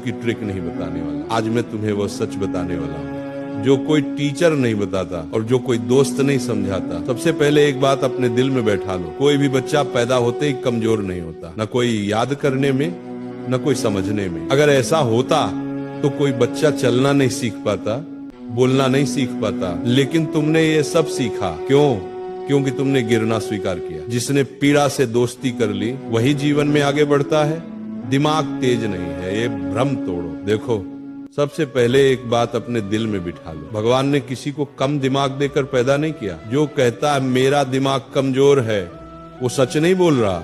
की ट्रिक नहीं बताने वाला। आज मैं तुम्हें वो सच बताने वाला हूँ जो कोई टीचर नहीं बताता और जो कोई दोस्त नहीं समझाता। सबसे पहले एक बात अपने दिल में बैठा लो, कोई भी बच्चा पैदा होते ही कमजोर नहीं होता, न कोई याद करने में न कोई समझने में। अगर ऐसा होता तो कोई बच्चा चलना नहीं सीख पाता, बोलना नहीं सीख पाता। लेकिन तुमने ये सब सीखा क्यों? क्योंकि तुमने गिरना स्वीकार किया। जिसने पीड़ा से दोस्ती कर ली वही जीवन में आगे बढ़ता है। दिमाग तेज नहीं है, ये भ्रम तोड़ो। देखो, सबसे पहले एक बात अपने दिल में बिठा लो, भगवान ने किसी को कम दिमाग देकर पैदा नहीं किया। जो कहता है मेरा दिमाग कमजोर है, वो सच नहीं बोल रहा,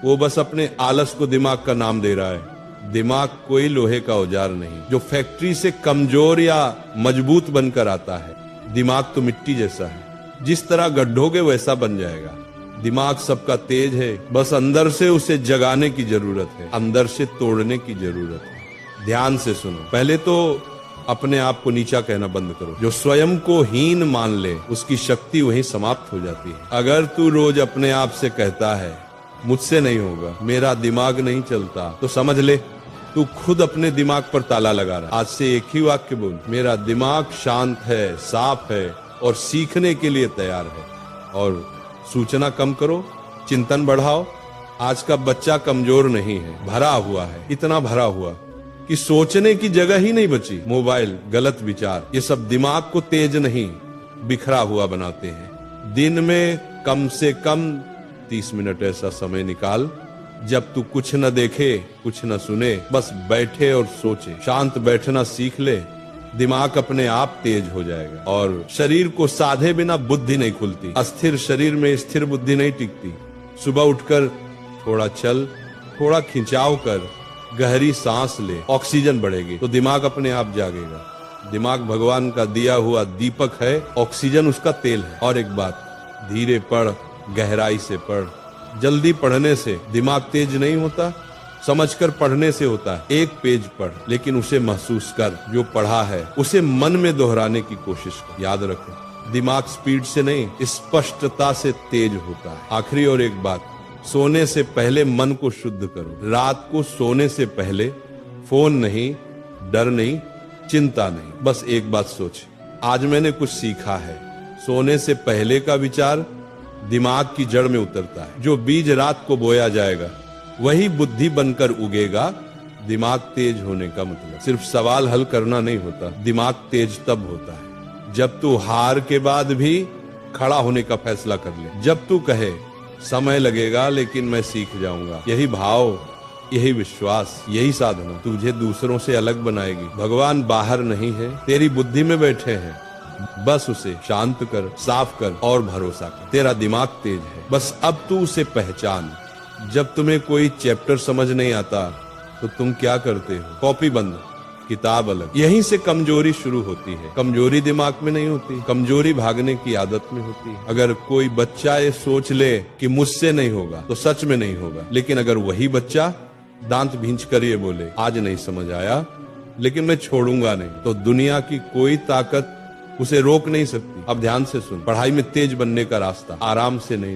वो बस अपने आलस को दिमाग का नाम दे रहा है। दिमाग कोई लोहे का औजार नहीं जो फैक्ट्री से कमजोर या मजबूत बनकर आता है। दिमाग तो मिट्टी जैसा है, जिस तरह गड्ढोगे वैसा बन जाएगा। दिमाग सबका तेज है, बस अंदर से उसे जगाने की जरूरत है, अंदर से तोड़ने की जरूरत है। ध्यान से सुनो, पहले तो अपने आप को नीचा कहना बंद करो। जो स्वयं को हीन मान ले उसकी शक्ति वहीं समाप्त हो जाती है। अगर तू रोज अपने आप से कहता है मुझसे नहीं होगा, मेरा दिमाग नहीं चलता, तो समझ ले तू खुद अपने दिमाग पर ताला लगा रहा। आज से एक ही वाक्य बोल, मेरा दिमाग शांत है, साफ है और सीखने के लिए तैयार है। और सूचना कम करो, चिंतन बढ़ाओ। आज का बच्चा कमजोर नहीं है, भरा हुआ है, इतना भरा हुआ कि सोचने की जगह ही नहीं बची। मोबाइल, गलत विचार, ये सब दिमाग को तेज नहीं बिखरा हुआ बनाते हैं। दिन में कम से कम 30 मिनट ऐसा समय निकाल जब तू कुछ न देखे, कुछ न सुने, बस बैठे और सोचे। शांत बैठना सीख ले, दिमाग अपने आप तेज हो जाएगा। और शरीर को साधे बिना बुद्धि नहीं खुलती। अस्थिर शरीर में स्थिर बुद्धि नहीं टिकती। सुबह उठकर थोड़ा चल, थोड़ा खिंचाव कर, गहरी सांस ले, ऑक्सीजन बढ़ेगी तो दिमाग अपने आप जागेगा। दिमाग भगवान का दिया हुआ दीपक है, ऑक्सीजन उसका तेल है। और एक बात, धीरे पढ़, गहराई से पढ़। जल्दी पढ़ने से दिमाग तेज नहीं होता, समझकर पढ़ने से होता है। एक पेज पढ़, लेकिन उसे महसूस कर। जो पढ़ा है उसे मन में दोहराने की कोशिश कर। याद रखो, दिमाग स्पीड से नहीं, स्पष्टता से तेज होता है। आखिरी और एक बात, सोने से पहले मन को शुद्ध करो। रात को सोने से पहले फोन नहीं, डर नहीं, चिंता नहीं, बस एक बात सोच, आज मैंने कुछ सीखा है। सोने से पहले का विचार दिमाग की जड़ में उतरता है। जो बीज रात को बोया जाएगा वही बुद्धि बनकर उगेगा। दिमाग तेज होने का मतलब सिर्फ सवाल हल करना नहीं होता, दिमाग तेज तब होता है जब तू हार के बाद भी खड़ा होने का फैसला कर ले। जब तू कहे समय लगेगा लेकिन मैं सीख जाऊंगा। यही भाव, यही विश्वास, यही साधना तुझे दूसरों से अलग बनाएगी। भगवान बाहर नहीं है, तेरी बुद्धि में बैठे हैं। बस उसे शांत कर, साफ कर और भरोसा कर। तेरा दिमाग तेज है, बस अब तू उसे पहचान। जब तुम्हें कोई चैप्टर समझ नहीं आता तो तुम क्या करते हो? कॉपी बंद, किताब अलग। यहीं से कमजोरी शुरू होती है। कमजोरी दिमाग में नहीं होती, कमजोरी भागने की आदत में होती है। अगर कोई बच्चा ये सोच ले कि मुझसे नहीं होगा तो सच में नहीं होगा। लेकिन अगर वही बच्चा दांत भींच कर ये बोले आज नहीं समझ आया लेकिन मैं छोड़ूंगा नहीं, तो दुनिया की कोई ताकत उसे रोक नहीं सकती। अब ध्यान से सुन, पढ़ाई में तेज बनने का रास्ता आराम से नहीं।